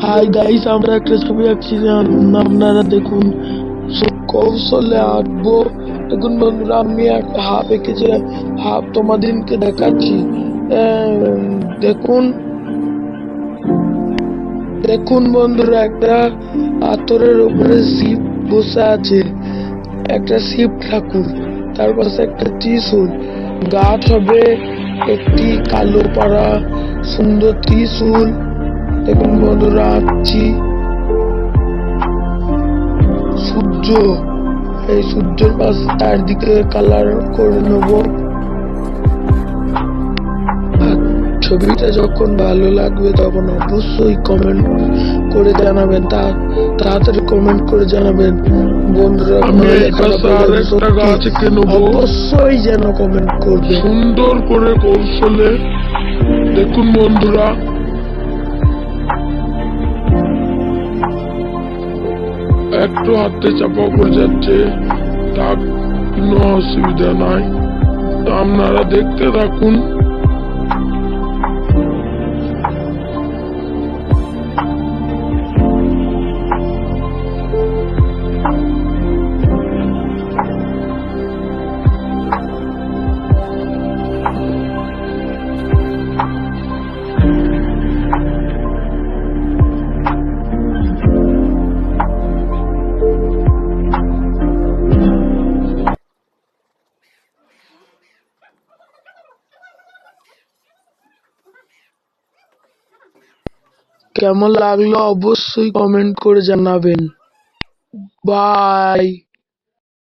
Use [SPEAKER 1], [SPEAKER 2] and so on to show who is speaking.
[SPEAKER 1] Hi guys, আমরা একটা ছবি আঁকছি, আপনারা দেখুন। কৌশলে আঁকবো। দেখুন বন্ধুরা, আমি একটা হাফ এঁকেছি, হাফ তোমাদেরকে দেখাচ্ছি। দেখুন দেখুন বন্ধুরা, একটা পাথরের উপরে শিব বসে আছে, একটা শিব ঠাকুর, তার পাশে একটা ত্রিশূল। গাছ হবে একটি কালো পাড়া সুন্দর ত্রিশূল। দেখুন বন্ধুরা, আঁকছি সূর্য, এই সূর্যের পাশে চারদিকে কালার করে নেব। ছবিটা যখন ভালো লাগবে তখন অবশ্যই কমেন্ট করে জানাবেন, তাড়াতাড়ি কমেন্ট করে জানাবেন বন্ধুরা। অবশ্যই যেন কমেন্ট করবে সুন্দর করে কৌশলে। দেখুন বন্ধুরা, একটু হাতে চাপা পড়ে যাচ্ছে, তা কোনো অসুবিধা নাই, আপনারা দেখতে থাকুন। কেমন লাগলো অবশ্যই কমেন্ট করে জানাবেন। বাই।